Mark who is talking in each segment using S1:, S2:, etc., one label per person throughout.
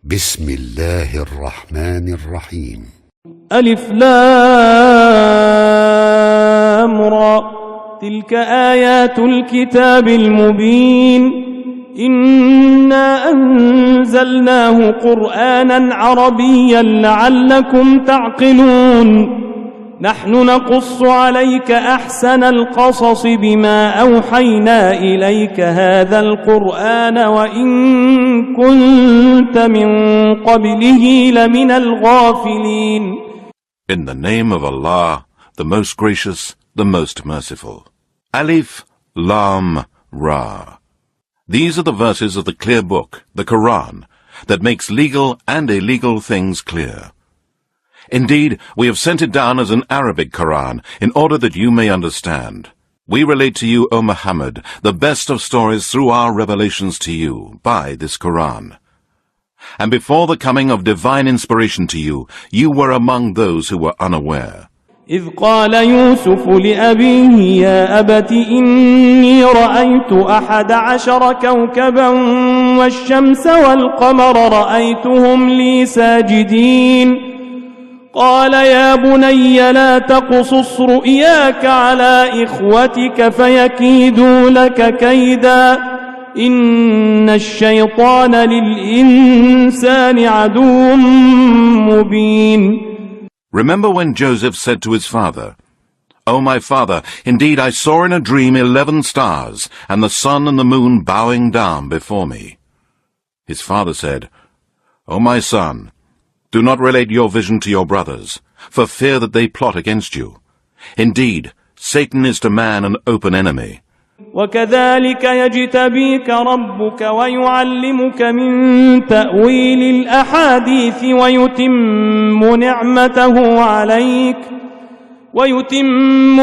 S1: بسم الله الرحمن الرحيم.
S2: ألف لام را، تلك آيات الكتاب المبين. إنا أنزلناه قرآنا عربيا لعلكم تعقلون. نحن نقص عليك أحسن القصص بما أوحينا إليك هذا القرآن وإن كنت من قبله لمن الغافلين.
S3: In the name of Allah, the most gracious, the most merciful. Alif, Lam, Ra. These are the verses of the clear book, the Quran, that makes legal and illegal things clear. Indeed, we have sent it down as an Arabic Quran in order that you may understand. We relate to you, O Muhammad, the best of stories through our revelations to you by this Quran. And before the coming of divine inspiration to you, you were among those who were unaware.
S2: إذ قال يوسف لأبيه يا أبت إني رأيت 11 كوكبا والشمس والقمر رأيتهم لي ساجدين. قال يا بني لا تقصص رؤياك على إخوتك فيكيدوا لك كيدا إن الشيطان للإنسان عدو مبين.
S3: Remember when Joseph said to his father, O my father, indeed I saw in a dream 11 stars, and the sun and the moon bowing down before me. His father said, O my son, do not relate your vision to your brothers, for fear that they plot against you. Indeed, Satan is to man an open enemy.
S2: وكذلك يجتبيك ربك ويعلمك من تأويل الأحاديث ويتم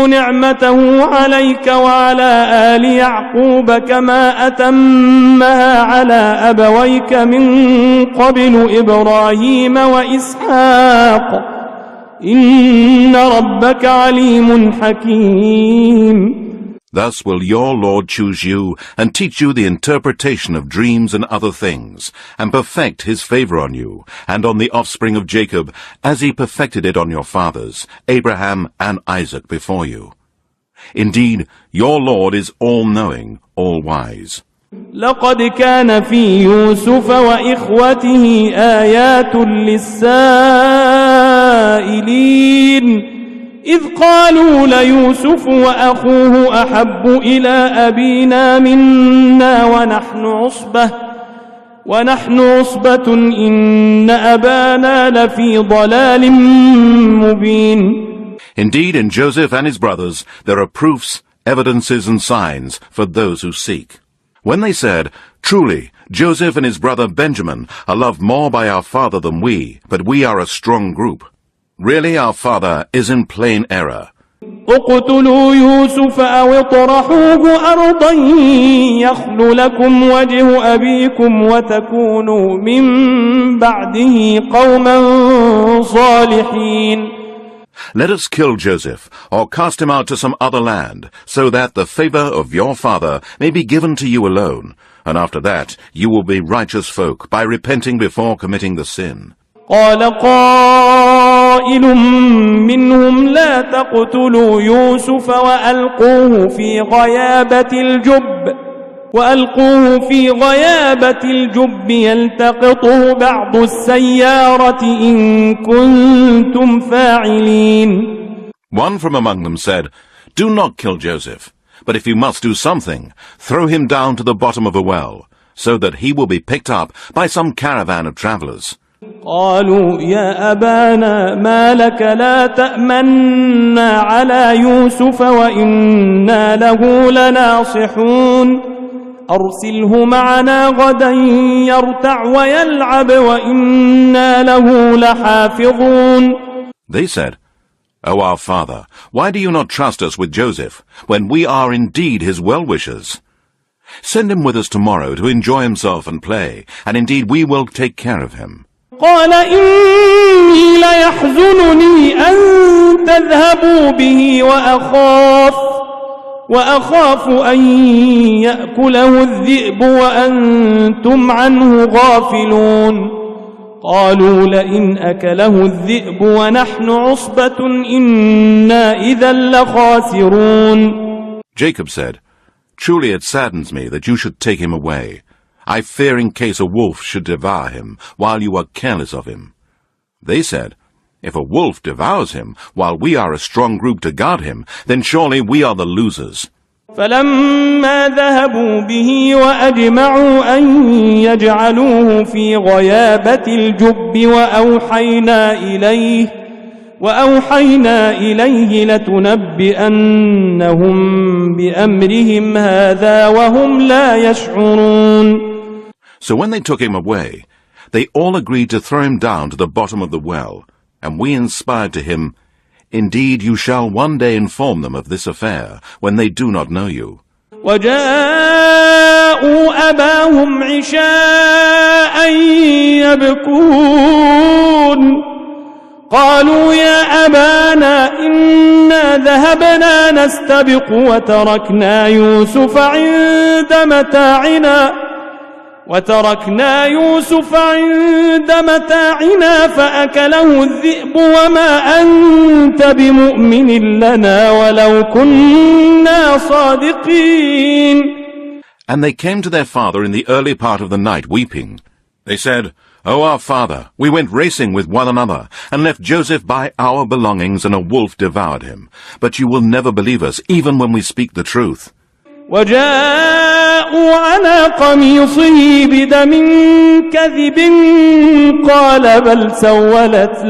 S2: نعمته عليك وعلى آل يعقوب كما أتمها على أبويك من قبل إبراهيم وإسحاق إن ربك عليم حكيم.
S3: Thus will your Lord choose you and teach you the interpretation of dreams and other things, and perfect his favor on you and on the offspring of Jacob, as he perfected it on your fathers, Abraham and Isaac before you. Indeed, your Lord is all-knowing, all-wise.
S2: لقد كان في يوسف وإخوته آيات للسائلين إذ قالوا ليوسف وأخوه أحب إلى أبينا منا ونحن عصبة إن أبانا لفي ضلال مبين.
S3: Indeed, in Joseph and his brothers there are proofs, evidences and signs for those who seek. When they said, Truly, Joseph and his brother Benjamin are loved more by our father than we, but we are a strong group. Really, our father is in plain error.
S2: اقتلوا يوسف أو اطرحوه أرضا يخل لكم وجه أبيكم وتكونوا من بعده قوما صالحين.
S3: Let us kill Joseph, or cast him out to some other land, so that the favor of your father may be given to you alone, and after that you will be righteous folk by repenting before committing the sin.
S2: قال قائل منهم لا تقتلوا يوسف وألقوه في غيابة الجب يلتقطه بعض السيارة إن كنتم فاعلين.
S3: One from among them said, Do not kill Joseph, but if you must do something, throw him down to the bottom of a well, so that he will be picked up by some caravan of travelers.
S2: قالوا يا أبانا ما لك لا تأمنا على يوسف وإنا له لناصحون أرسله معنا غدا يرتع ويلعب وإنا له لحافظون.
S3: They said, O our father, why do you not trust us with Joseph, when we are indeed his well-wishers? Send him with us tomorrow to enjoy himself and play, and indeed we will take care of him.
S2: قال إني ليحزنني أن تذهبوا به وأخاف أن يأكله الذئب وأنتم عنه غافلون. قالوا لئن أكله الذئب ونحن عصبة إنا إذا لخاسرون.
S3: Jacob said, "Truly it saddens me that you should take him away. I fear in case a wolf should devour him while you are careless of him." They said, "If a wolf devours him while we are a strong group to guard him, then surely we are the losers."
S2: فلما ذهبوا به وأجمعوا أن يجعلوه في غيابة الجب وأوحينا إليه لتنبئنهم بأمرهم هذا وهم لا يشعرون.
S3: So when they took him away, they all agreed to throw him down to the bottom of the well, and we inspired to him, "Indeed, you shall one day inform them of this affair when they do not know you."
S2: وجاءوا أباهم عشاء يبكون قالوا يا أبانا إنا ذهبنا نستبق وتركنا يوسف عند متاعنا فأكله الذئب وما أنت بمؤمن لنا ولو كنا صادقين.
S3: And they came to their father in the early part of the night weeping. They said, "O our father, we went racing with one another and left Joseph by our belongings, and a wolf devoured him. But you will never believe us, even when we speak the truth."
S2: وجاءوا على قميصه بدم كذب قال بل سولت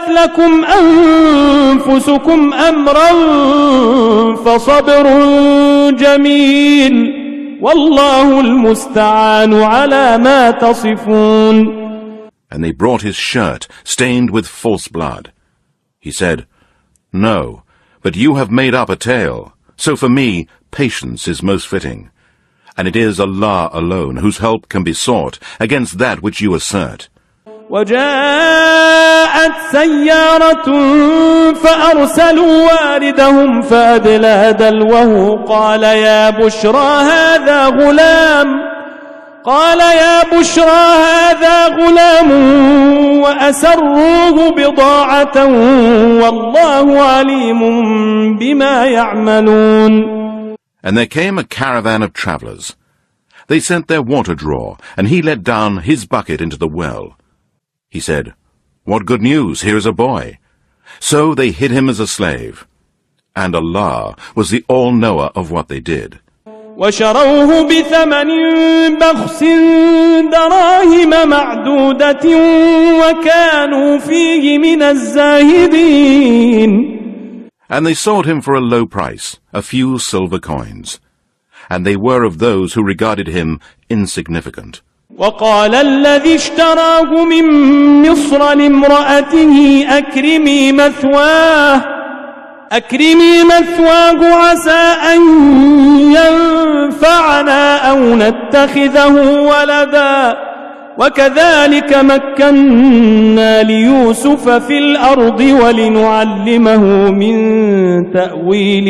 S2: لكم أنفسكم أمرا فصبر جميل والله المستعان على ما تصفون.
S3: And they brought his shirt stained with false blood. He said, "No, but you have made up a tale. So for me, patience is most fitting. And it is Allah alone whose help can be sought against that which you assert."
S2: وجاءت سيارة فأرسلوا واردهم فأدلى دلوه قال يا بشرى هذا غلام وأسروه بضاعة والله عليم بما يعملون.
S3: And there came a caravan of travellers. They sent their water drawer, and he let down his bucket into the well. He said, "What good news, here is a boy." So they hid him as a slave. And Allah was the all-knower of what they did.
S2: وشروه بثمن بخس دراهم معدودة وكانوا فيه من الزاهدين.
S3: And they sold him for a low price, a few silver coins. And they were of those who regarded him insignificant.
S2: وقال الذي اشتراه من مصر لامرأته أكرمي مثواه عسى أن ينفعنا أو نتخذه ولدا وكذلك مكنا ليوسف في الأرض ولنعلمه من تأويل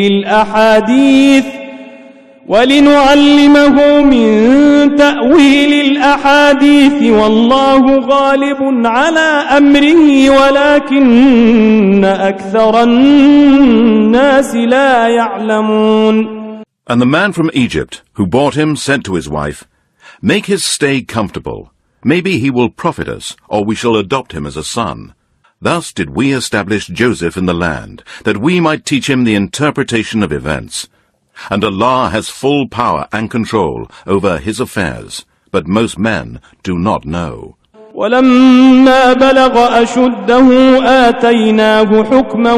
S2: الأحاديث والله غالب على أمره ولكن أكثر الناس لا يعلمون.
S3: And the man from Egypt who bought him said to his wife, "Make his stay comfortable. Maybe he will profit us, or we shall adopt him as a son." Thus did we establish Joseph in the land, that we might teach him the interpretation of events. And Allah has full power and control over his affairs, but most men do not know.
S2: ولما بلغ أشده آتيناه حكما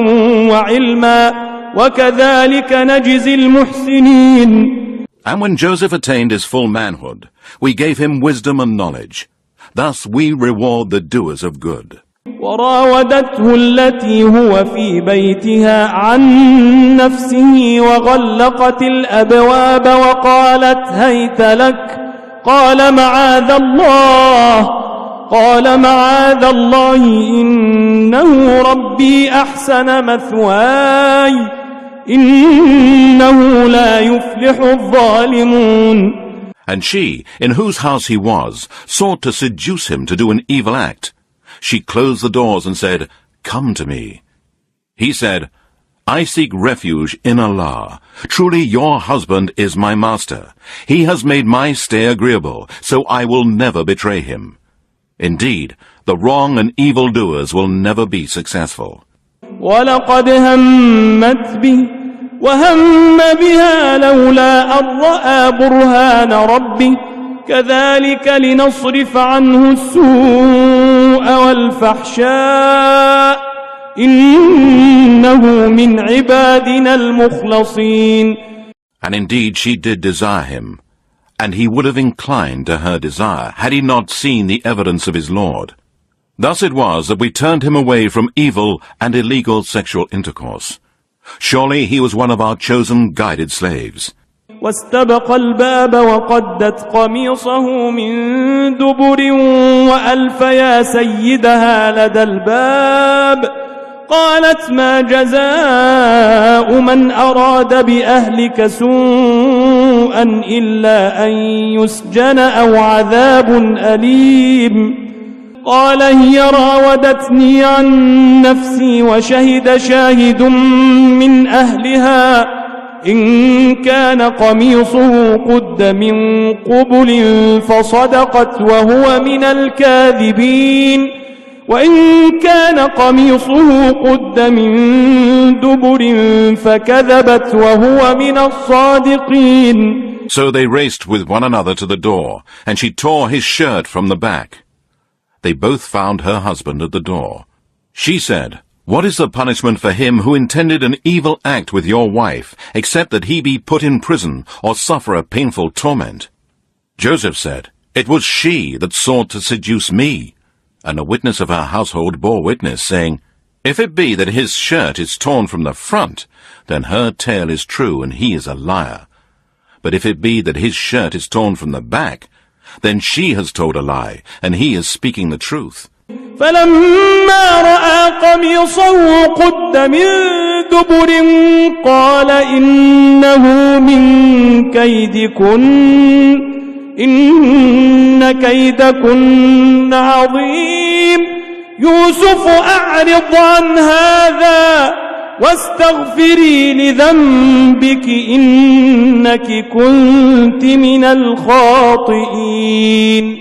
S2: وعلما وكذلك نجزي المحسنين.
S3: And when Joseph attained his full manhood, we gave him wisdom and knowledge. Thus we reward the doers of good.
S2: وراودته التي هو في بيتها عن نفسه وغلقت الأبواب وقالت هيت لك قال معاذ الله إنه ربي أحسن مثواي إنه لا يفلح الظالمون.
S3: And she, in whose house he was, sought to seduce him to do an evil act. She closed the doors and said, "Come to me." He said, "I seek refuge in Allah. Truly your husband is my master. He has made my stay agreeable, so I will never betray him. Indeed, the wrong and evil doers will never be successful."
S2: وَلَقَدْ هَمَّتْ بِهِ وَهَمَّ بِهَا لَوْلَا أَن رَّأَىٰ بُرْهَانَ رَبِّهِ كَذَٰلِكَ لِنَصْرِفَ عَنْهُ السُّوءَ وَالْفَحْشَاءَ إِنَّهُ مِنْ عِبَادِنَا الْمُخْلَصِينَ.
S3: And indeed she did desire him, and he would have inclined to her desire had he not seen the evidence of his Lord. Thus it was that we turned him away from evil and illegal sexual intercourse. Surely he was one of our chosen guided slaves.
S2: واستبق الباب وقدت قميصه من دبر وألف يا سيدها لدى الباب قالت ما جزاء من أراد بأهلك سوءا إلا أن يسجن أو عذاب أليم قال هي راودتني عن نفسي وشهد شاهد من أهلها إن كان قميصه قد من قبل فصدقت وهو من الكاذبين وإن كان قميصه قد من دبر فكذبت وهو من الصادقين.
S3: So they raced with one another to the door, and she tore his shirt from the back. They both found her husband at the door. She said, "What is the punishment for him who intended an evil act with your wife, except that he be put in prison or suffer a painful torment?" Joseph said, "It was she that sought to seduce me." And a witness of her household bore witness, saying, "If it be that his shirt is torn from the front, then her tale is true and he is a liar. But if it be that his shirt is torn from the back, then she has told a lie, and he is speaking the truth."
S2: فلما رأى قميصه قد من دبر قال إنه من كيدكن إن كيدكن عظيم يوسف أعرض عن هذا واستغفري لذنبك إنك كنت من الخاطئين.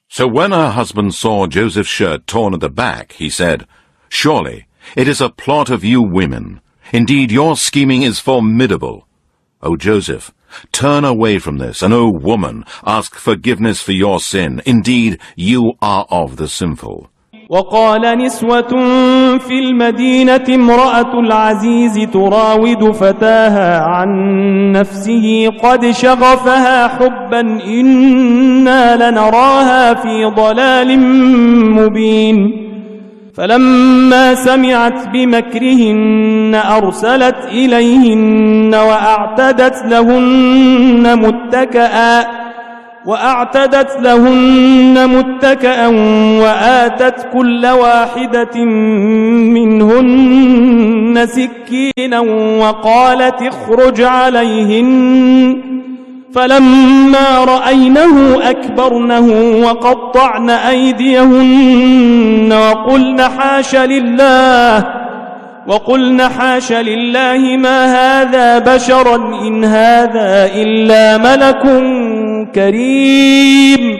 S3: So when her husband saw Joseph's shirt torn at the back, he said, "Surely it is a plot of you women. Indeed, your scheming is formidable. O Joseph, turn away from this, and O woman, ask forgiveness for your sin. Indeed, you are of the sinful."
S2: وقال نسوة في المدينة امرأة العزيز تراود فتاها عن نفسه قد شغفها حبا إنا لنراها في ضلال مبين فلما سمعت بمكرهن أرسلت إليهن وأعتدت لهن متكأ وآتت كل واحدة منهن سكينا وقالت اخرج عليهن فلما رأينه أكبرنه وقطعن أيديهن وقلن حاش لله ما هذا بشرا إن هذا إلا ملك كريم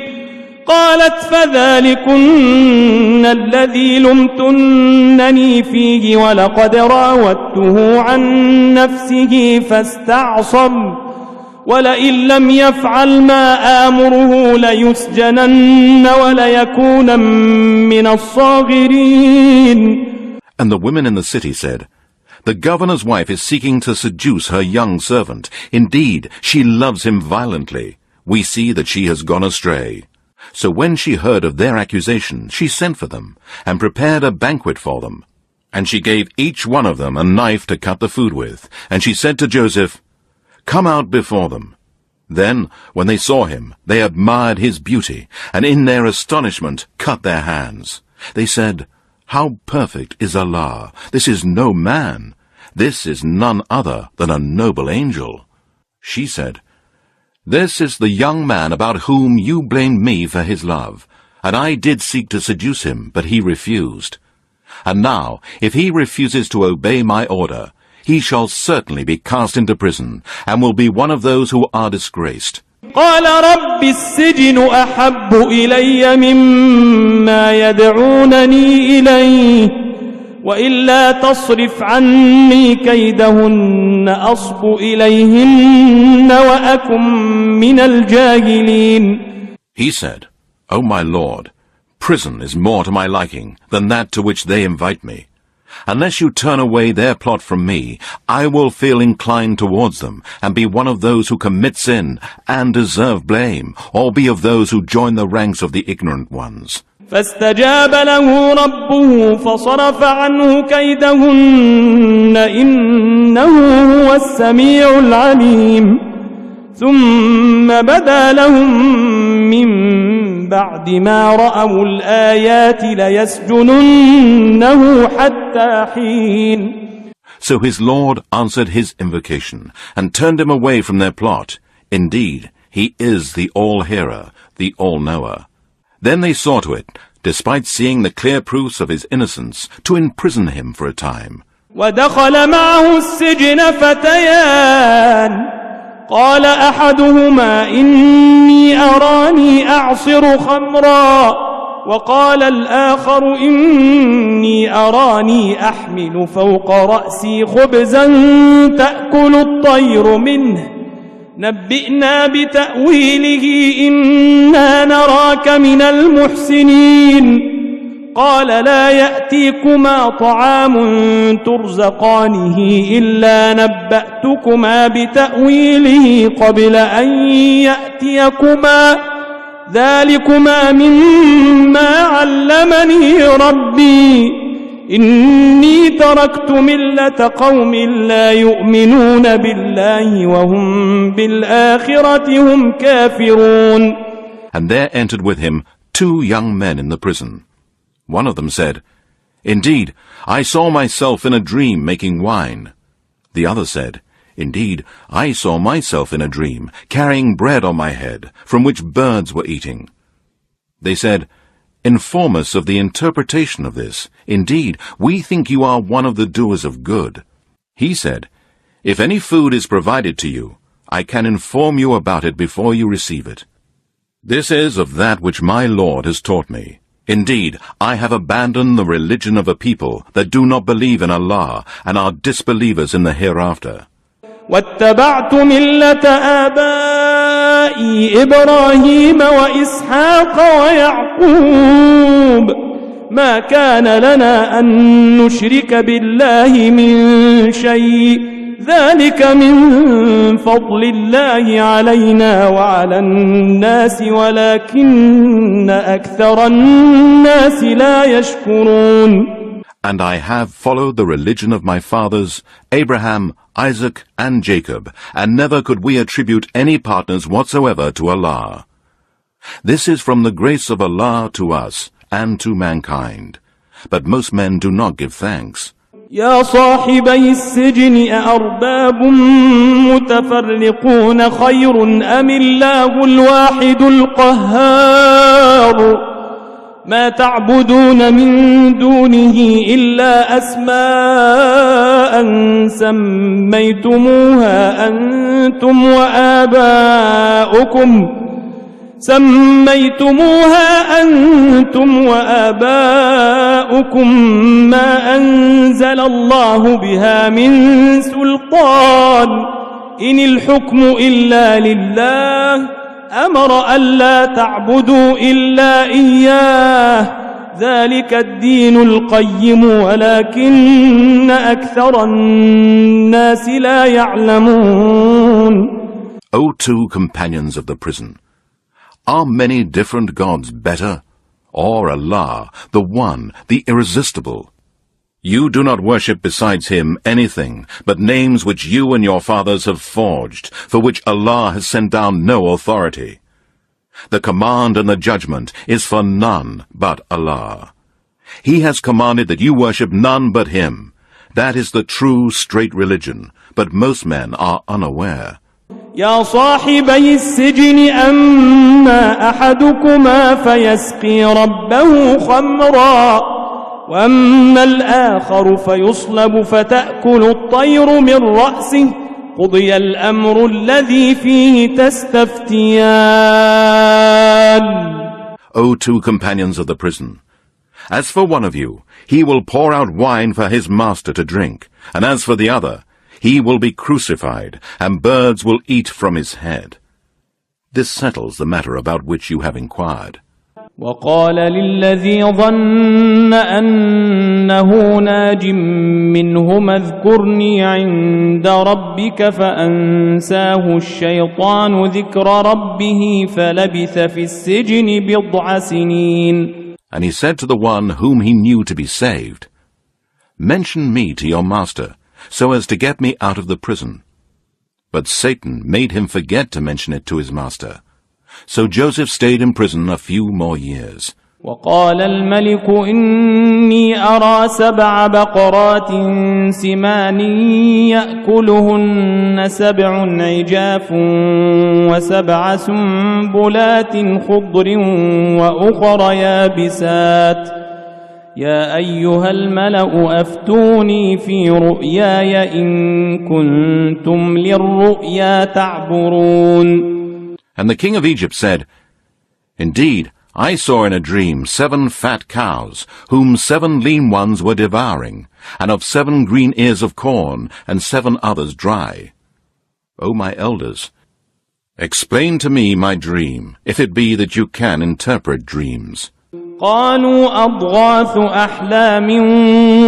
S2: قالت فذلكن الذي لمتنني فيه ولقد راودته عن نفسه فاستعصم ولئن لم يفعل ما آمره ليسجنن وليكون من الصاغرين.
S3: And the women in the city said, "The governor's wife is seeking to seduce her young servant. Indeed, she loves him violently. We see that she has gone astray." So when she heard of their accusation, she sent for them, and prepared a banquet for them. And she gave each one of them a knife to cut the food with, and she said to Joseph, "Come out before them." Then, when they saw him, they admired his beauty, and in their astonishment cut their hands. They said, "How perfect is Allah! This is no man. This is none other than a noble angel." She said, "This is the young man about whom you blamed me for his love, and I did seek to seduce him, but he refused. And now, if he refuses to obey my order, he shall certainly be cast into prison, and will be one of those who are disgraced."
S2: قال رب السجن أحب إلي مما يدعونني إليه وإلا تصرف عني كيدهن أصب إليهن وأكن من الجاهلين.
S3: He said, "O my Lord, prison is more to my liking than that to which they invite me. Unless you turn away their plot from me, I will feel inclined towards them, and be one of those who commit sin and deserve blame, or be of those who join the ranks of the ignorant ones."
S2: فاستجاب له ربه فصرف عنه كيدهن إنه هو السميع العليم. ثم بدا لهم من بعد ما رأوا الآيات ليسجننه حتى حين.
S3: So his Lord answered his invocation, and turned him away from their plot. Indeed, he is the All-Hearer, the All-Knower. Then they saw to it, despite seeing the clear proofs of his innocence, to imprison him for a time.
S2: ودخل معه السجن فتيان قال أحدهما إني أراني أعصر خمرا وقال الآخر إني أراني أحمل فوق رأسي خبزا تأكل الطير منه نبئنا بتأويله إنا نراك من المحسنين. قال لا يأتيكما طعام ترزقانه إلا نبأتكما بتأويله قبل أن يأتيكما ذلكما مما علمني ربي إني تركت ملة قوم لا يؤمنون بالله وهم بالآخرة هم كافرون.
S3: And there entered with him 2 young men in the prison. One of them said, "Indeed, I saw myself in a dream making wine." The other said, "Indeed, I saw myself in a dream carrying bread on my head, from which birds were eating." They said, "Inform us of the interpretation of this. Indeed, we think you are one of the doers of good." He said, "If any food is provided to you, I can inform you about it before you receive it. This is of that which my Lord has taught me. Indeed, I have abandoned the religion of a people that do not believe in Allah and are disbelievers in the hereafter.
S2: واتبعت ملة آبائي إبراهيم وإسحاق ويعقوب ما كان لنا أن نشرك بالله من شيء ذلك من فضل الله علينا وعلى الناس ولكن أكثر الناس لا يشكرون.
S3: And I have followed the religion of my fathers, Abraham, Isaac, and Jacob, and never could we attribute any partners whatsoever to Allah. This is from the grace of Allah to us and to mankind. But most men do not give thanks.
S2: يا صاحبي السجن أأرباب متفرقون خير أم الله الواحد القهار ما تعبدون من دونه إلا أسماء سميتموها أنتم وآباؤكم ما أنزل الله بها من سلطان إن الحكم إلا لله أمر ألا تعبدوا إلا إياه ذلك الدين القيم ولكن أكثر الناس لا يعلمون.
S3: O 2 companions of the prison, are many different gods better? Or Allah, the One, the Irresistible? You do not worship besides Him anything but names which you and your fathers have forged, for which Allah has sent down no authority. The command and the judgment is for none but Allah. He has commanded that you worship none but Him. That is the true straight religion, but most men are unaware.
S2: يا صاحبي السجن أما أحدكما فيسقي ربه خمرا وأما الآخر فيصلب فتأكل الطير من رأسه قضي الأمر الذي فيه تستفتيان.
S3: O two companions of the prison, as for one of you, he will pour out wine for his master to drink, and as for the other, he will be crucified, and birds will eat from his head. This settles the matter about which you have inquired.
S2: وقال للذي ظن أنه ناج منهما اذكرني عند ربك فأنساه الشيطان ذكر ربه فلبث في السجن بضع سنين.
S3: And he said to the one whom he knew to be saved, Mention me to your master, so as to get me out of the prison. But Satan made him forget to mention it to his master. So Joseph stayed in prison a few more years.
S2: وقال الملك إني أرى 7 بقرات سمان يأكلهن 7 عجاف و7 سنبلات خضر وأخر يابسات يا أيها الملأ أفتوني في رؤياي إن كنتم للرؤيا تعبرون.
S3: And the king of Egypt said, Indeed, I saw in a dream 7 fat cows, whom 7 lean ones were devouring, and of 7 green ears of corn, and 7 others dry. O my elders, explain to me my dream, if it be that you can interpret dreams.
S2: قالوا أضغاث أحلام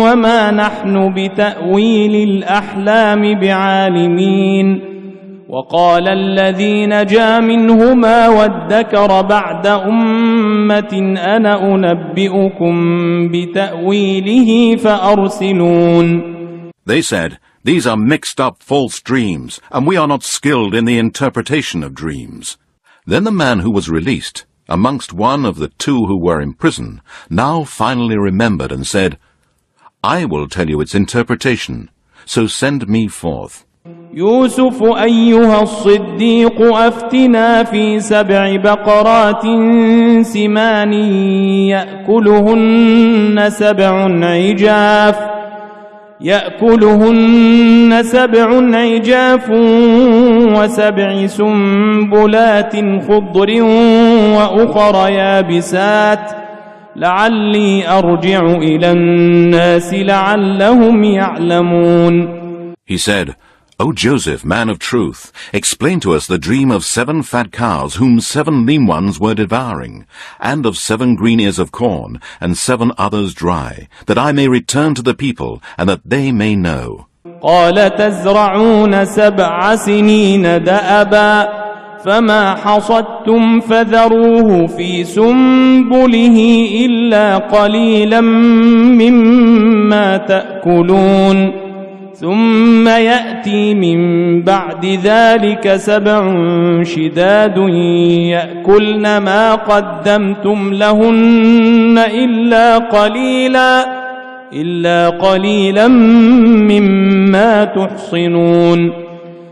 S2: وما نحن بتأويل الأحلام بعالمين. وقال الذي نجا منهما وادكر بعد أمة أنا أنبئكم بتأويله فأرسلون.
S3: They said, These are mixed up false dreams, and we are not skilled in the interpretation of dreams. Then the man who was released, amongst one of the 2 who were in prison, now finally remembered and said, I will tell you its interpretation, so send me forth.
S2: يوسف أيها الصديق أفتنا في 7 بقرات سمان يأكلهن 7 عجاف و7 سنبلات خضر وأخر يابسات لعلي أرجع إلى الناس لعلهم يعلمون.
S3: He said, O Joseph, man of truth, explain to us the dream of 7 fat cows whom 7 lean ones were devouring, and of 7 green ears of corn, and 7 others dry, that I may return to the people, and that they may know.
S2: قال تزرعون 7 سنين دأبا فما حصدتم فذروه في سنبله إلا قليلا مما تأكلون ثم يأتي من بعد ذلك 7 شداد يأكلن ما قدمتم لهن إلا قليلا مما تحصنون.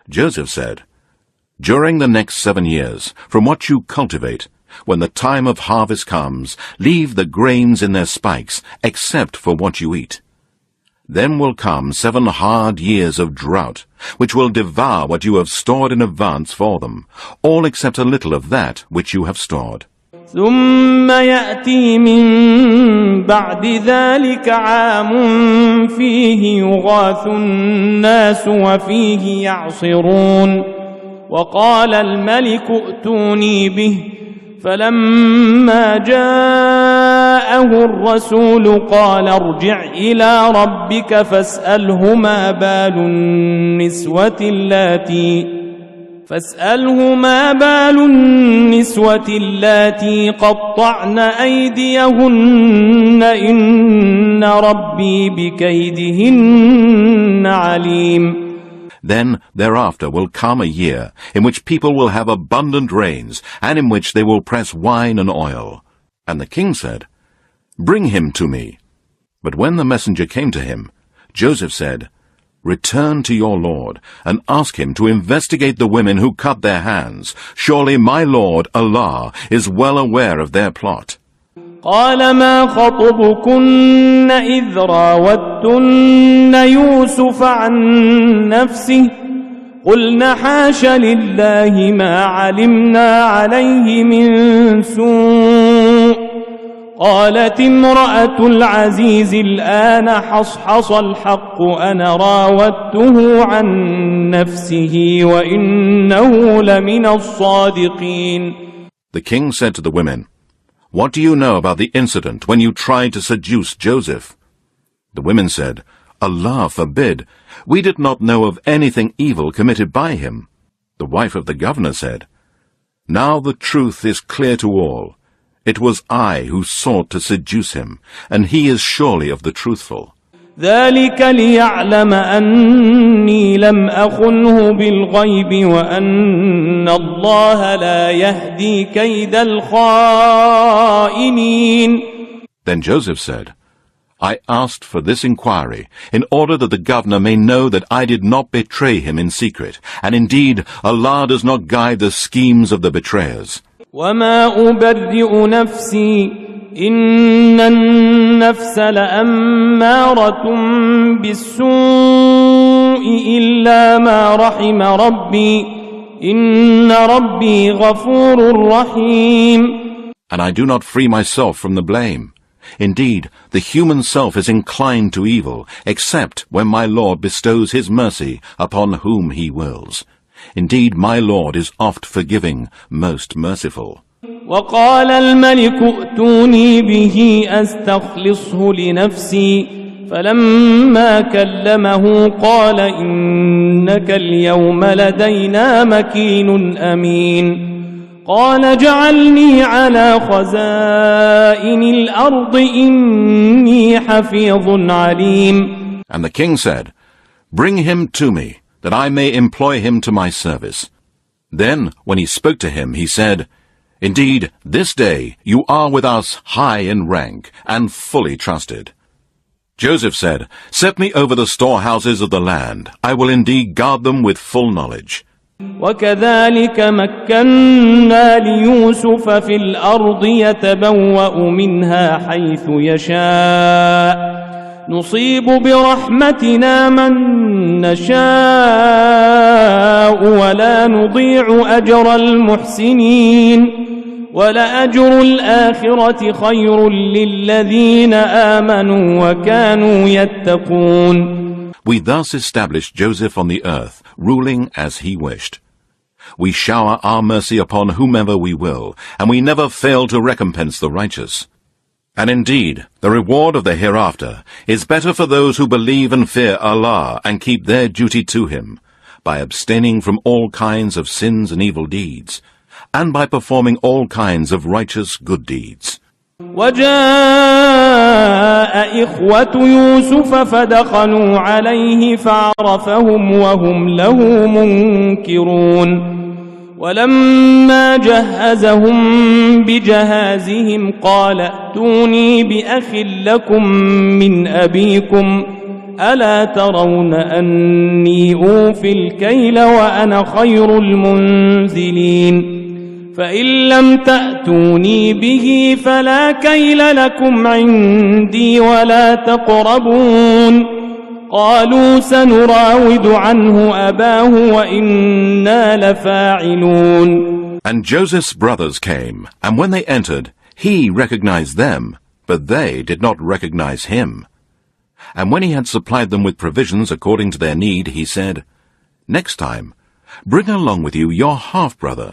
S3: Joseph said, During the next 7 years, from what you cultivate, when the time of harvest comes, leave the grains in their spikes, except for what you eat. Then will come 7 hard years of drought, which will devour what you have stored in advance for them, all except a little of that which you have stored.
S2: ثم يأتي من بعد ذلك عام فيه يغاث الناس وفيه يعصرون. وقال الملك ائتوني به فلما جاءه الرسول قال ارجع إلى ربك فاسأله ما بال النسوة اللاتي قطعن أيديهن إن ربي بكيدهن عليم.
S3: Then thereafter will come a year in which people will have abundant rains, and in which they will press wine and oil. And the king said, Bring him to me. But when the messenger came to him, Joseph said, "Return to your lord, and ask him to investigate the women who cut their hands. Surely my lord, Allah, is well aware of their plot."
S2: قال ما خطبكن إذ راوتن يوسف عن نفسه قلنا حاش لله ما علمنا عليه من سوء قالت امرأة العزيز الآن حصحص الحق أنا راودته عن نفسه وإنه لمن الصادقين.
S3: The king said to the women, "What do you know about the incident when you tried to seduce Joseph?" The women said, "Allah forbid! We did not know of anything evil committed by him." The wife of the governor said, "Now the truth is clear to all. It was I who sought to seduce him, and he is surely of the truthful."
S2: ذلك ليعلم أني لم أخنه بالغيب وأن الله لا يهدي كيد الخائنين.
S3: Then Joseph said, "I asked for this inquiry in order that the governor may know that I did not betray him in secret, and indeed Allah does not guide the schemes of the betrayers."
S2: وما أبرئ نفسي إن النفس لأمارة بالسوء إلا ما رحم ربي إن ربي غفور رحيم.
S3: And I do not free myself from the blame. Indeed, the human self is inclined to evil, except when my Lord bestows his mercy upon whom he wills. Indeed, my Lord is oft forgiving, most merciful.
S2: وقال الملك ائتوني به أستخلصه لنفسي فلما كلمه قال إنك اليوم لدينا مكين أمين قال اجعلني على خزائن الأرض إني حفيظ عليم.
S3: And the king said, "Bring him to me, that I may employ him to my service." Then, when he spoke to him, he said, "Indeed, this day you are with us high in rank, and fully trusted." Joseph said, "Set me over the storehouses of the land. I will indeed guard them with full knowledge."
S2: وكذلك مكنا ليوسف في الأرض يتبوأ منها حيث يشاء نصيب برحمتنا من نشاء ولا نضيع أجر المحسنين ولأجر الآخرة خير للذين آمنوا وكانوا يتقون.
S3: We thus established Joseph on the earth, ruling as he wished. We shower our mercy upon whomever we will, and we never fail to recompense the righteous. And indeed, the reward of the hereafter is better for those who believe and fear Allah and keep their duty to him, by abstaining from all kinds of sins and evil deeds, and by performing all kinds of righteous good deeds.
S2: وجاء إخوة يوسف فدخلوا عليه فعرفهم وهم له منكرون ولما جهزهم بجهازهم قال ائتوني بأخ لكم من أبيكم ألا ترون أني أوفي الكيل وأنا خير المنزلين فإن لم تأتوني به فلا كيل لكم عندي ولا تقربون قالوا سنراود عنه أباه وإنا لفاعلون.
S3: And Joseph's brothers came, and when they entered, he recognized them, but they did not recognize him. And when he had supplied them with provisions according to their need, he said, "Next time, bring along with you your half-brother.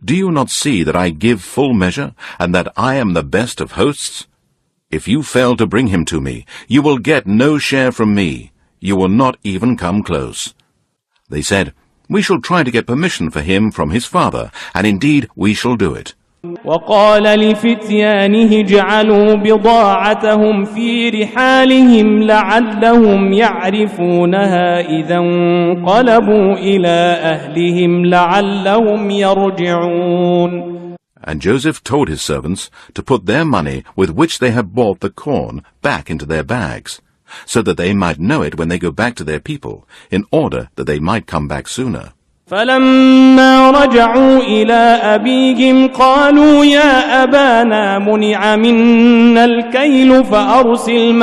S3: Do you not see that I give full measure, and that I am the best of hosts? If you fail to bring him to me, you will get no share from me. You will not even come close." They said, "We shall try to get permission for him from his father, and indeed we shall do it."
S2: وقال لفتيانه اجعلوا بضاعتهم في رحالهم لعلهم يعرفونها إذا انقلبوا إلى أهلهم لعلهم يرجعون.
S3: And Joseph told his servants to put their money with which they had bought the corn back into their bags, so that they might know it when they go back to their people, in order that they might come back sooner.
S2: فلما رجعوا إلى أبيهم قالوا يا أبانا منع منا الكيل فأرسل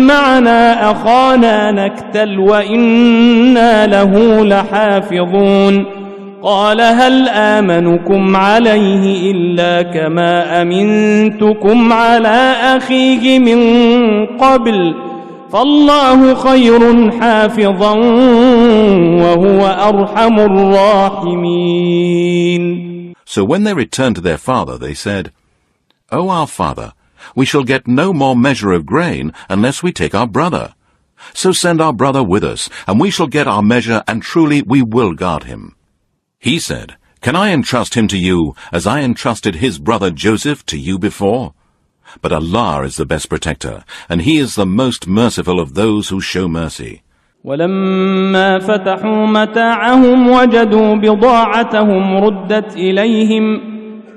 S2: معنا أخانا نكتل وإنا له لحافظون قال هل آمنكم عليه إلا كما أمنتكم على أخيه من قبل فالله خير حافظا وهو أرحم الراحمين.
S3: So when they returned to their father, they said, O our father, we shall get no more measure of grain unless we take our brother. So send our brother with us, and we shall get our measure, and truly we will guard him. He said, Can I entrust him to you, as I entrusted his brother Joseph to you before? But Allah is the best protector, and He is the most merciful of those who show mercy.
S2: ولما فتحوا متاعهم وجدوا بضاعتهم ردت إليهم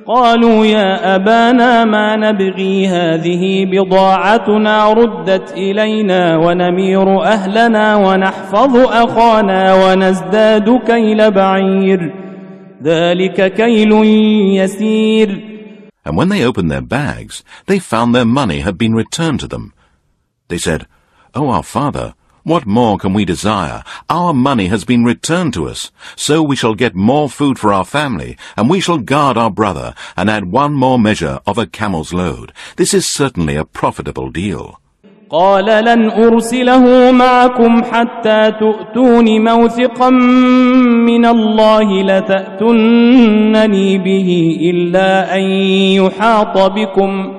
S2: قالوا يا أبانا ما نبغي هذه بضاعتنا ردت إلينا ونمير أهلنا ونحفظ أخانا ونزداد كيل بعير ذلك كيل يسير.
S3: And when they opened their bags, they found their money had been returned to them. They said, O our father, what more can we desire? Our money has been returned to us, so we shall get more food for our family, and we shall guard our brother, and add one more measure of a camel's load. This is certainly a profitable deal.
S2: قال لن أرسله معكم حتى تؤتون موثقا من الله لتأتونني به إلا أن يحاط بكم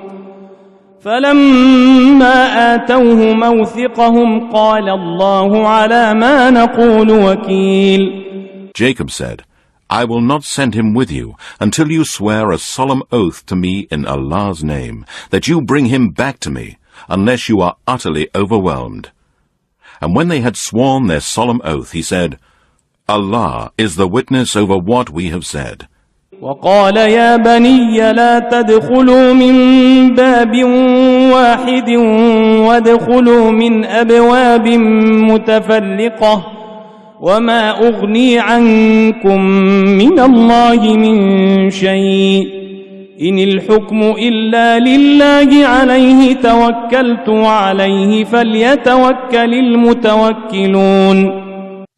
S2: فلما آتوه موثقهم قال الله على ما نقول وكيل.
S3: Jacob said, I will not send him with you until you swear a solemn oath to me in Allah's name, that you bring him back to me, unless you are utterly overwhelmed. And when they had sworn their solemn oath, he said, Allah is the witness over what we have said.
S2: وقال يا بني لا تدخلوا من باب واحد وادخلوا من أبواب متفرقة وما أغني عنكم من الله من شيء إن الحكم إلا لله عليه توكلت وعليه فليتوكل المتوكلون.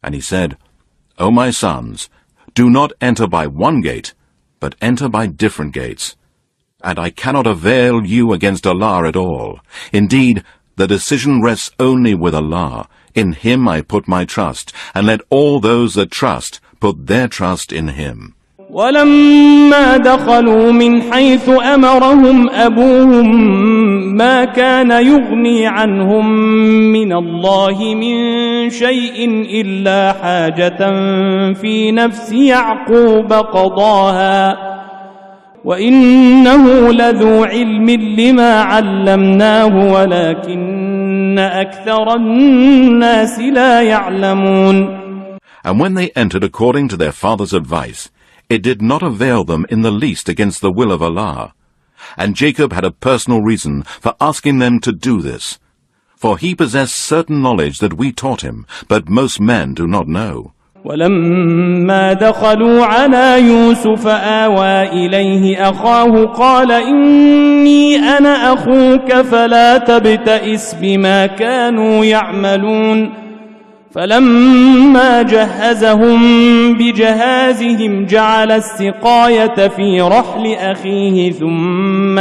S3: And he said, O my sons, do not enter by one gate, but enter by different gates. And I cannot avail you against Allah at all. Indeed, the decision rests only with Allah. In Him I put my trust, and let all those that trust put their trust in Him.
S2: ولما دخلوا من حيث أمرهم أبوهم ما كان يغني عنهم من الله من شيء إلا حاجة في نفس يعقوب قضاها وإنه لذو علم لما علمناه ولكن أكثر الناس لا يعلمون.
S3: And when they entered according to their father's advice, it did not avail them in the least against the will of Allah. And Jacob had a personal reason for asking them to do this. For he possessed certain knowledge that we taught him, but most men do not know.
S2: ولما دخلوا على يوسف آوى إليه أخاه قال إني أنا أخوك فلا تبتئس بما كانوا يعملون فلما جهزهم بجهازهم جعل السقاية في رحل أخيه ثم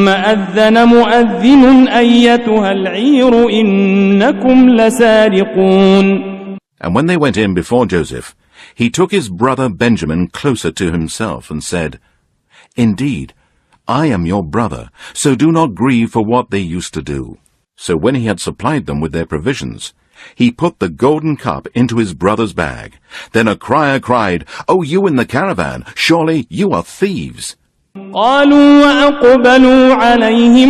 S2: أذن مؤذن أيتها العير إنكم لسارقون.
S3: And when they went in before Joseph, he took his brother Benjamin closer to himself and said, Indeed, I am your brother, so do not grieve for what they used to do. So when he had supplied them with their provisions, he put the golden cup into his brother's bag. Then a crier cried, O you in the caravan, surely you are thieves.
S2: قالوا وأقبلوا عليهم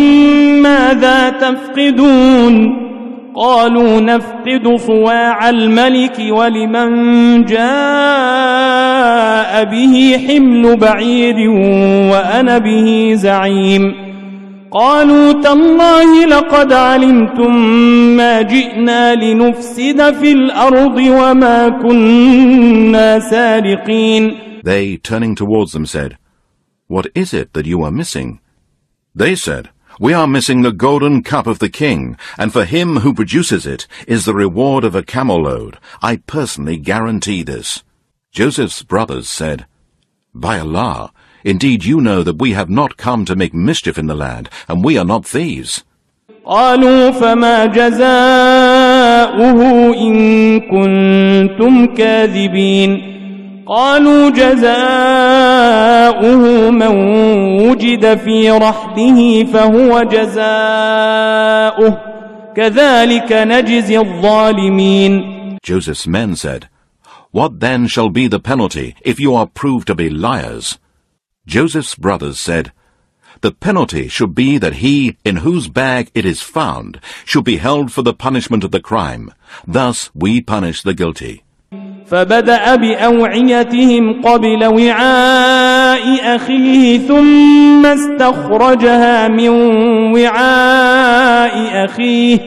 S2: ماذا تفقدون قالوا نفقد صواع الملك ولمن جاء جاء به حمل بعير وأنا به زعيم قالوا تالله لقد علمتم ما جئنا لنفسد في الأرض وما كنا سارقين.
S3: They, turning towards them, said, "What is it that you are missing?" They said, "We are missing the golden cup of the king, and for him who produces it is the reward of a camel load. I personally guarantee this." Joseph's brothers said, "By Allah, indeed you know that we have not come to make mischief in the land, and we are not thieves."
S2: قالوا فما جزاؤه إن كنتم كاذبين قالوا جزاؤه من وجد في رحله فهو جزاؤه كذلك نجزي الظالمين.
S3: Joseph's men said, "What then shall be the penalty if you are proved to be liars?" Joseph's brothers said, "The penalty should be that he in whose bag it is found should be held for the punishment of the crime. Thus we punish the guilty."
S2: فبدأ بأوعيتهم قبل وعاء أخيه ثم استخرجها من وعاء أخيه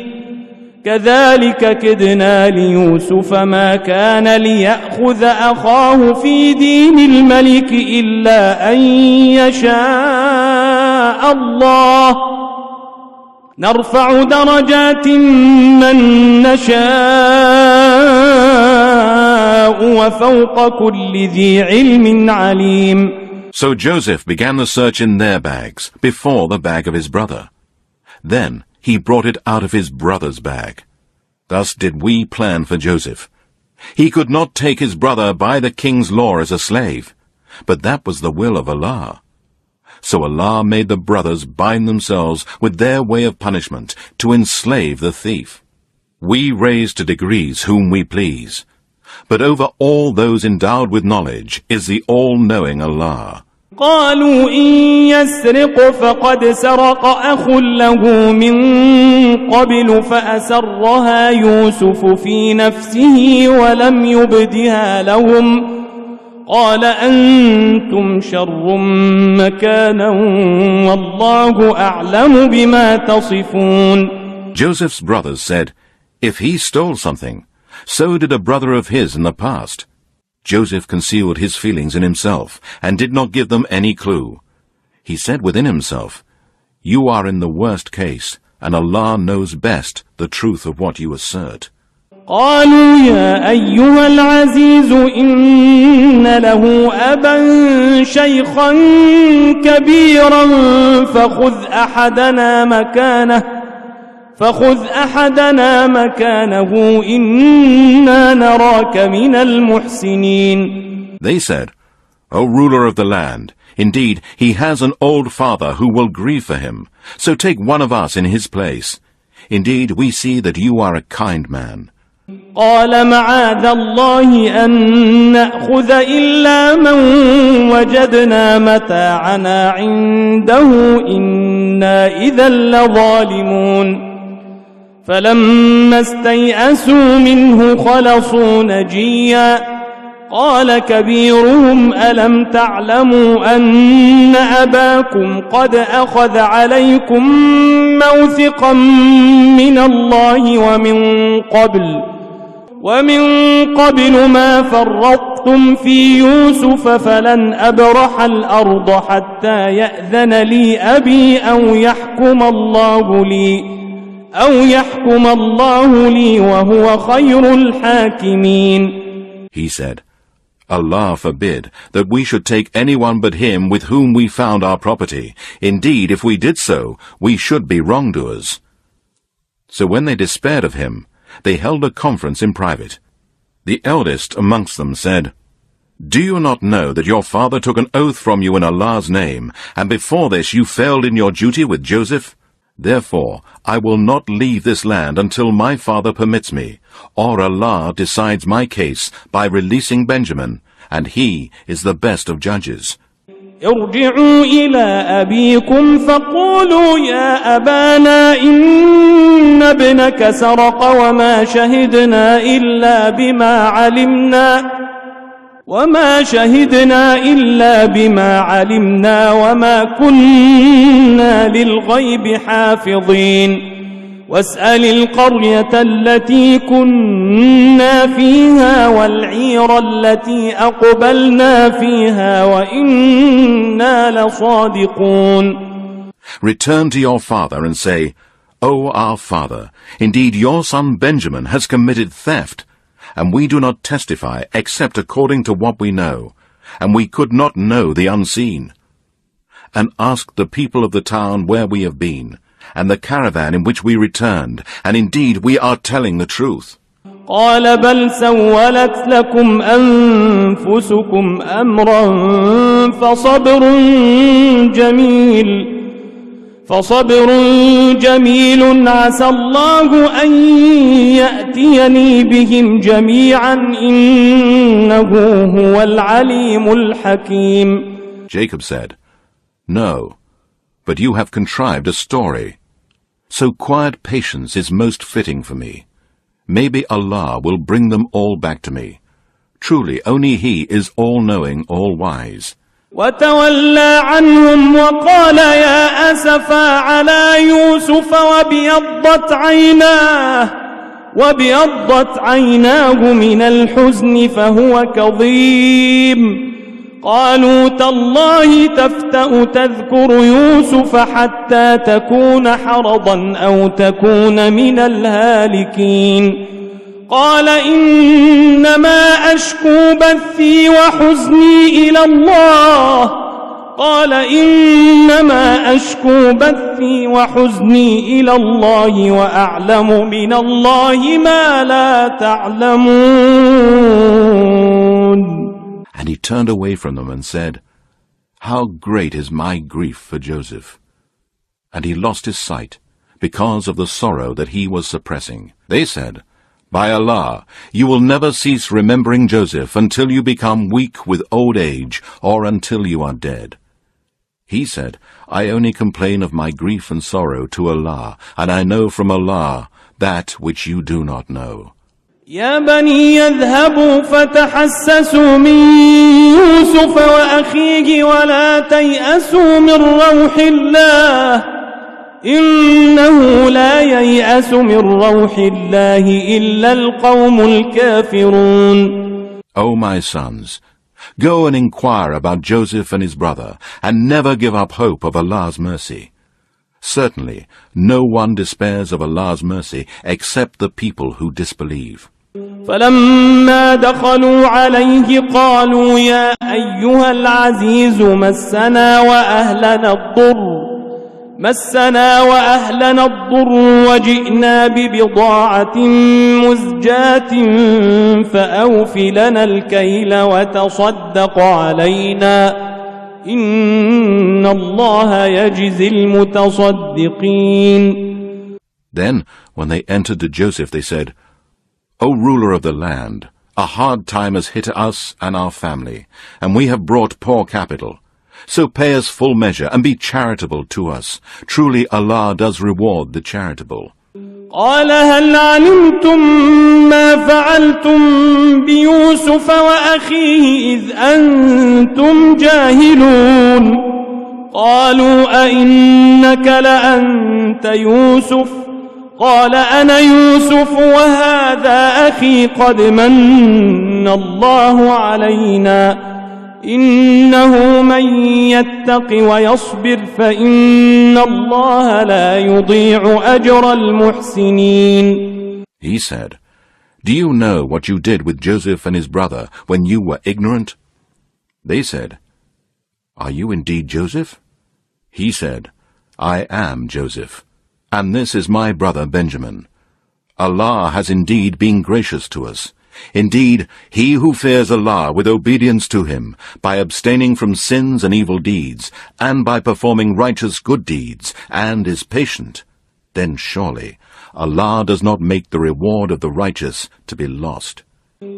S2: كذلك كدنا ليوسف ما كان ليأخذ أخاه في دين الملك إلا أن يشاء الله نرفع درجات من نشاء وفوق كل ذي علم عليم.
S3: So Joseph began the search in their bags before the bag of his brother. Then he brought it out of his brother's bag. Thus did we plan for Joseph. He could not take his brother by the king's law as a slave, but that was the will of Allah. So Allah made the brothers bind themselves with their way of punishment to enslave the thief. We raise to degrees whom we please, but over all those endowed with knowledge is the all-knowing Allah.
S2: قالوا إن يسرق فقد سرق أخ له من قبل فأسرها يوسف في نفسه ولم يبدها لهم قال أنتم شر مكانا والله أعلم بما تصفون.
S3: Joseph's brothers said, "If he stole something, so did a brother of his in the past." Joseph concealed his feelings in himself and did not give them any clue. He said within himself, "You are in the worst case, and Allah knows best the truth of what you assert."
S2: قالوا يا أيها العزيز إن له أبا شيخا كبيرا فخذ أحدنا مكانه إنا نراك من المحسنين.
S3: They said, "O ruler of the land, indeed he has an old father who will grieve for him, so take one of us in his place. Indeed we see that you are a kind man."
S2: قال معاذ الله أن نأخذ إلا من وجدنا متاعنا عنده إنا إذا لظالمون. فلما استيئسوا منه خلصوا نجيا قال كبيرهم ألم تعلموا أن أباكم قد أخذ عليكم موثقا من الله ومن قبل ما فرطتم في يوسف فلن أبرح الأرض حتى يأذن لي أبي أو يحكم الله لي وهو خير الحاكمين.
S3: He said, "Allah forbid that we should take anyone but him with whom we found our property. Indeed, if we did so, we should be wrongdoers." So when they despaired of him, they held a conference in private. The eldest amongst them said, "Do you not know that your father took an oath from you in Allah's name, and before this you failed in your duty with Joseph? Therefore, I will not leave this land until my father permits me, or Allah decides my case by releasing Benjamin, and he is the best of judges."
S2: ارجعوا إلى أبيكم فقولوا يا أبانا إن ابنك سرق وما شهدنا إلا بما علمنا وما شهدنا إلا بما علمنا وما كنا للغيب حافظين واسأل القرية التي كنا فيها والعير التي أقبلنا فيها وإنا لصادقون.
S3: Return to your father and say, O our father, indeed your son Benjamin has committed theft, and we do not testify except according to what we know, and we could not know the unseen. And ask the people of the town where we have been, and the caravan in which we returned, and indeed we are telling the truth.
S2: قال بل سولت لكم أنفسكم أمرا فصبر جميل عسى الله أن يأتيني بهم جميعا إنه هو العليم الحكيم.
S3: Jacob said, No, but you have contrived a story. So quiet patience is most fitting for me. Maybe Allah will bring them all back to me. Truly, only He is all-knowing, all-wise.
S2: وتولى عنهم وقال يا أسفا على يوسف وابيضت عيناه من الحزن فهو كظيم. قالوا تالله تفتأ تذكر يوسف حتى تكون حرضا أو تكون من الهالكين. قال إنما أشكو بثي وحزني إلى الله وأعلم من الله ما لا تعلمون.
S3: And he turned away from them and said, How great is my grief for Joseph! And he lost his sight because of the sorrow that he was suppressing. They said, By Allah, you will never cease remembering Joseph until you become weak with old age or until you are dead. He said, I only complain of my grief and sorrow to Allah, and I know from Allah that which you do not know.
S2: يا بني اذهبوا فتحسسوا من يوسف وأخيه ولا تيأسوا من روح الله إنه لا ييأس من روح الله إلا القوم الكافرون.
S3: O my sons, go and inquire about Joseph and his brother, and never give up hope of Allah's mercy. Certainly, no one despairs of Allah's mercy except the people who disbelieve.
S2: فلما دخلوا عليه قالوا يا أيها العزيز مسنا وأهلنا الضر وجئنا ببضاعة مزجاة فأوف لنا الكيل وتصدق علينا إن الله يجزي المتصدقين.
S3: Then, when they entered to Joseph, they said, O ruler of the land, a hard time has hit us and our family, and we have brought poor capital. So pay us full measure and be charitable to us. Truly Allah does reward the charitable.
S2: قال هل علمتم ما فعلتم بيوسف وأخيه إذ أنتم جاهلون قالوا أئنك لأنت يوسف قال أنا يوسف وهذا أخي قد من الله علينا إنه من يتق ويصبر فإن الله لا يضيع أجر المحسنين.
S3: He said, Do you know what you did with Joseph and his brother when you were ignorant? They said, Are you indeed Joseph? He said, I am Joseph, and this is my brother Benjamin. Allah has indeed been gracious to us. Indeed, he who fears Allah with obedience to him, by abstaining from sins and evil deeds, and by performing righteous good deeds, and is patient, then surely Allah does not make the reward of the righteous to be lost.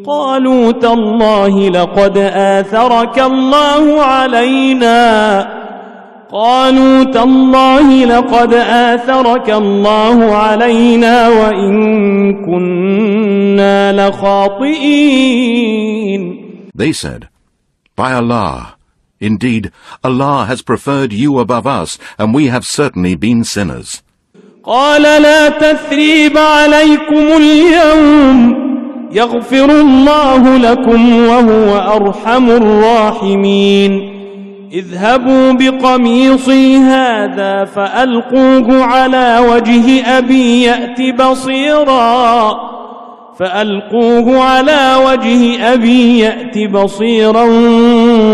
S2: قالوا تالله لقد آثرك الله علينا وإن كنا لخاطئين.
S3: They said, "By Allah, indeed, Allah has preferred you above us, and we have certainly been sinners."
S2: قال لا تثريب عليكم اليوم يغفر الله لكم وهو أرحم الراحمين اذهبوا بقميصي هذا فألقوه على وجه أبي يأت بصيرا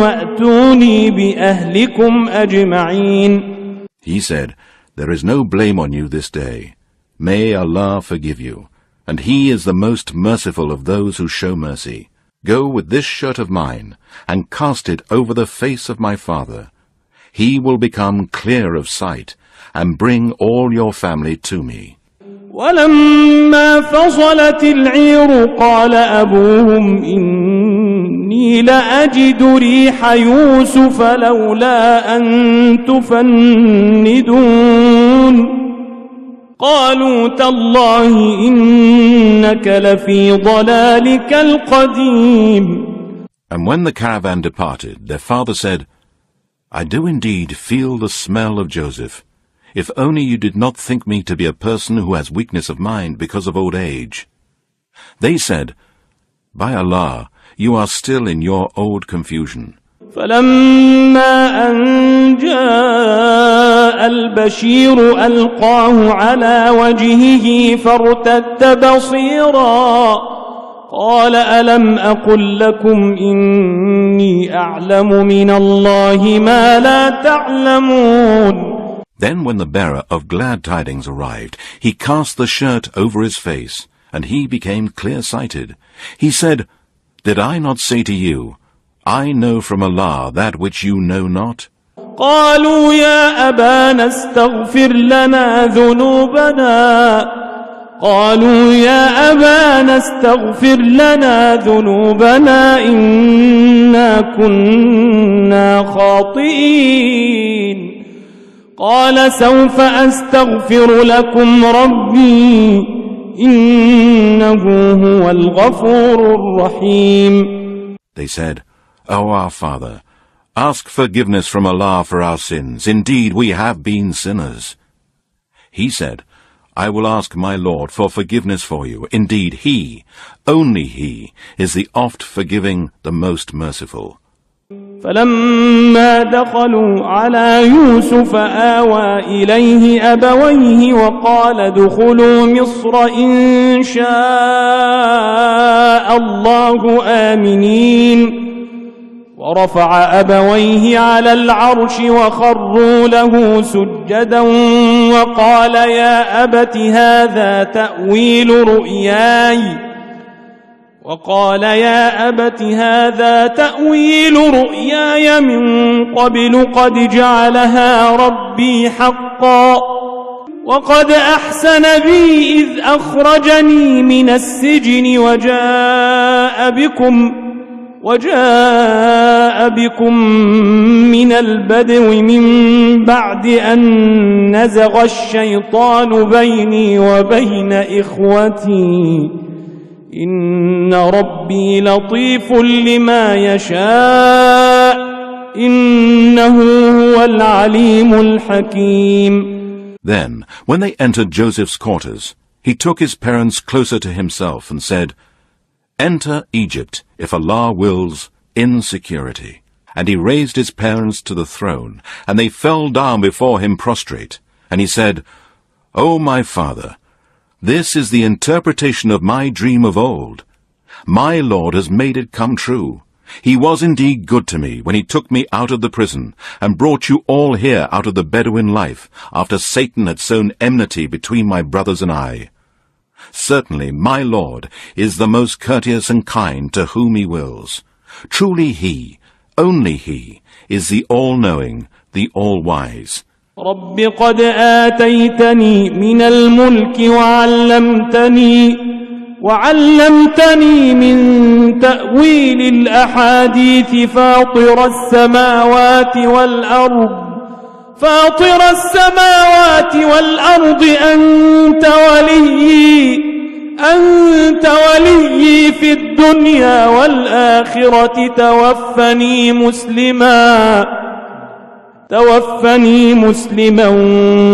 S2: وأتوني بأهلكم أجمعين.
S3: He said, "There is no blame on you this day. May Allah forgive you, and He is the most merciful of those who show mercy. Go with this shirt of mine, and cast it over the face of my father. He will become clear of sight, and bring all your family to me."
S2: ولما فصلت العير قال أبوهم إني لأجد ريح يوسف لولا أن تفندون قالوا تالله إنك لفي ضلالك القديم.
S3: And when the caravan departed, their father said, "I do indeed feel the smell of Joseph. If only you did not think me to be a person who has weakness of mind because of old age." They said, "By Allah, you are still in your old confusion."
S2: فلما أن جاء البشير ألقاه على وجهه فارتد بصيرا قال ألم أقل لكم إني أعلم من الله ما لا تعلمون.
S3: Then when the bearer of glad tidings arrived, he cast the shirt over his face, and he became clear-sighted. He said, "Did I not say to you, I know from Allah that which you know not?"
S2: قالوا يا أبانا استغفر لنا ذنوبنا إنا كنا خاطئين. قال سوف أستغفر لكم ربي إنه هو الغفور الرحيم.
S3: They said, "O our Father, ask forgiveness from Allah for our sins. Indeed, we have been sinners." He said, "I will ask my Lord for forgiveness for you. Indeed, He, only He, is the oft-forgiving, the most merciful."
S2: فلما دخلوا على يوسف آوى إليه أبويه وقال ادخلوا مصر إن شاء الله آمنين ورفع أبويه على العرش وخروا له سجدا وقال يا أبت هذا تأويل رؤياي من قبل قد جعلها ربي حقا وقد أحسن بي إذ أخرجني من السجن وجاء بكم من البدو من بعد أن نزغ الشيطان بيني وبين إخوتي إن ربي لطيف لما يشاء إنه هو العليم الحكيم.
S3: Then, when they entered Joseph's quarters, he took his parents closer to himself and said, "Enter Egypt, if Allah wills, in security." And he raised his parents to the throne, and they fell down before him prostrate. And he said, "O my father, this is the interpretation of my dream of old. My Lord has made it come true. He was indeed good to me when he took me out of the prison and brought you all here out of the Bedouin life after Satan had sown enmity between my brothers and I. Certainly my Lord is the most courteous and kind to whom he wills. Truly he, only he, is the all-knowing, the all-wise."
S2: رب قد آتيتني من الملك وعلمتني من تأويل الأحاديث فاطر السماوات والأرض أنت وليي في الدنيا والآخرة توفني مسلما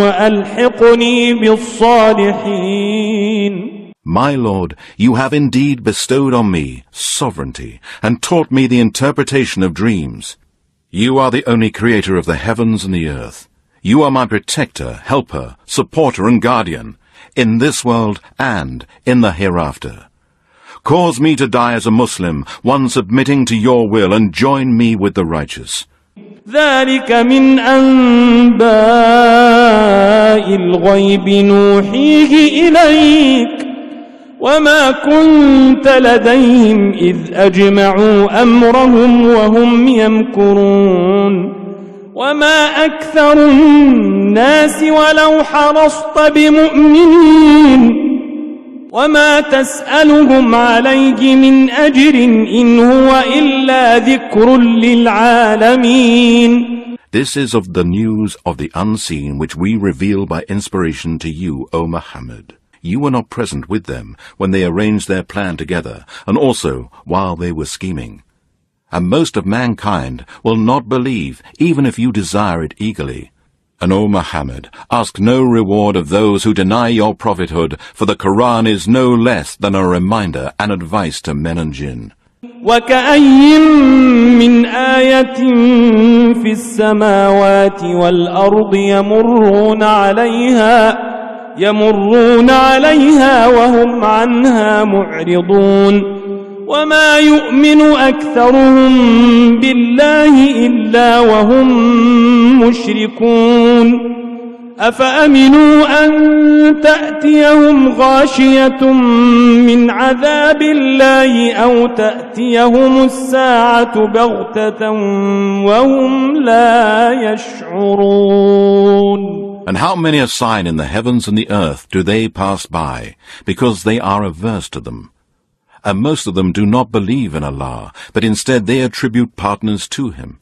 S2: وألحقني بالصالحين.
S3: My Lord, you have indeed bestowed on me sovereignty and taught me the interpretation of dreams. You are the only creator of the heavens and the earth. You are my protector, helper, supporter and guardian, in this world and in the hereafter. Cause me to die as a Muslim, one submitting to your will, and join me with the righteous.
S2: ذلك من أنباء الغيب نوحيه إليك وما كنت لديهم إذ أجمعوا أمرهم وهم يمكرون وما أكثر الناس ولو حرصت بمؤمنين وما تسألهم عليه من أجر إن هو إلا ذكر للعالمين.
S3: This is of the news of the unseen which we reveal by inspiration to you, O Muhammad. You were not present with them when they arranged their plan together, and also while they were scheming. And most of mankind will not believe, even if you desire it eagerly. And O Muhammad, ask no reward of those who deny your prophethood, for the Quran is no less than a reminder and advice to men and jinn.
S2: وكأي من آية في السماوات والأرض يمرون عليها وهم عنها معرضون وما يؤمن أكثرهم بالله إلا وهم مشركون أفأمنوا أن تأتيهم غاشية من عذاب الله أو تأتيهم الساعة بغتة وهم لا يشعرون.
S3: And how many a sign in the heavens and the earth do they pass by, because they are averse to them? And most of them do not believe in Allah, but instead they attribute partners to Him.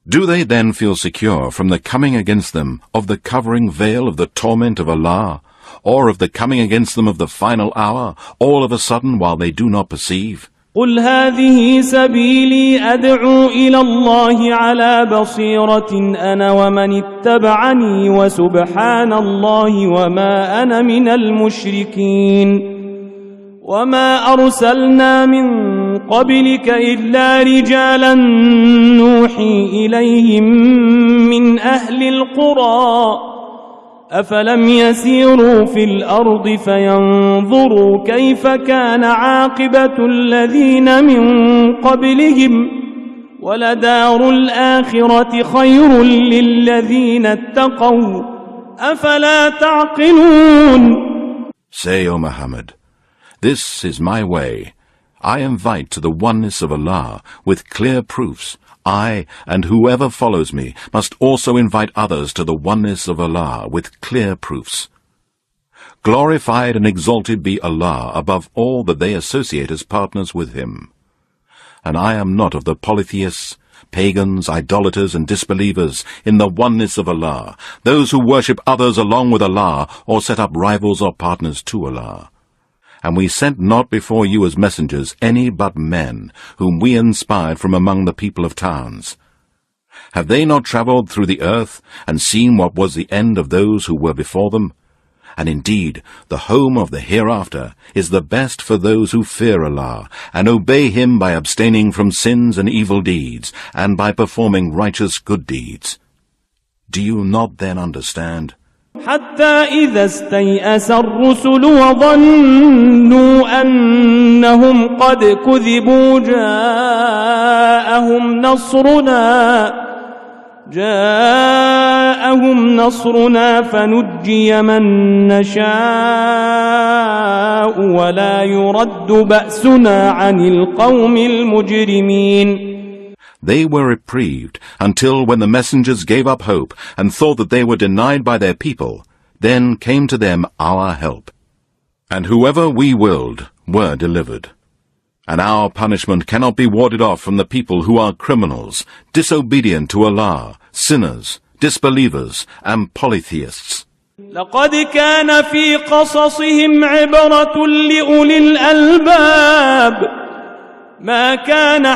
S3: Do they then feel secure from the coming against them of the covering veil of the torment of Allah, or of the coming against them of the final hour, all of a sudden while they do not perceive?
S2: قل هذه سبيلي أدعو إلى الله على بصيرة أنا ومن اتبعني وسبحان الله وما أنا من المشركين. وما أرسلنا من قبلك إلا رجالا نوحي إليهم من أهل القرى أفلم يسيروا في الأرض فينظروا كيف كان عاقبة الذين من قبلهم ولدار الآخرة خير للذين اتقوا أفلا تعقلون.
S3: Say, O Muhammad, this is my way. I invite to the oneness of Allah with clear proofs. I and whoever follows me must also invite others to the oneness of Allah with clear proofs. Glorified and exalted be Allah above all that they associate as partners with Him. And I am not of the polytheists, pagans, idolaters, and disbelievers in the oneness of Allah, those who worship others along with Allah or set up rivals or partners to Allah. And we sent not before you as messengers any but men, whom we inspired from among the people of towns. Have they not travelled through the earth, and seen what was the end of those who were before them? And indeed, the home of the hereafter is the best for those who fear Allah, and obey Him by abstaining from sins and evil deeds, and by performing righteous good deeds. Do you not then understand?
S2: حتى إذا استيأس الرسل وظنوا أنهم قد كذبوا جاءهم نصرنا فنجي من نشاء ولا يرد بأسنا عن القوم المجرمين.
S3: They were reprieved until when the messengers gave up hope and thought that they were denied by their people, then came to them our help. And whoever we willed were delivered. And our punishment cannot be warded off from the people who are criminals, disobedient to Allah, sinners, disbelievers, and polytheists.
S2: لقد كان في قصصهم عبرة لأولي الألباب ما كان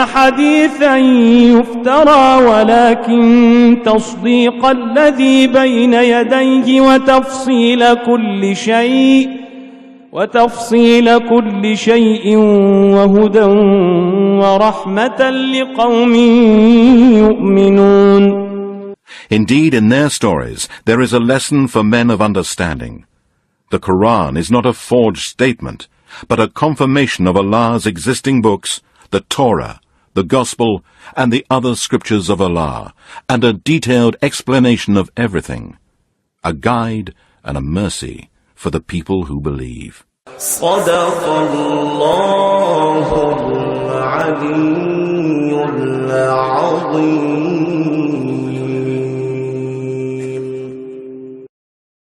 S2: حديثا يفترى ولكن تصديق الذي بين يديه وتفصيل كل شيء وهدى ورحمة لقوم يؤمنون.
S3: Indeed, in their stories, there is a lesson for men of understanding. The Quran is not a forged statement, but a confirmation of Allah's existing books, the Torah, the Gospel, and the other scriptures of Allah, and a detailed explanation of everything, a guide and a mercy for the people who believe.
S4: صدق الله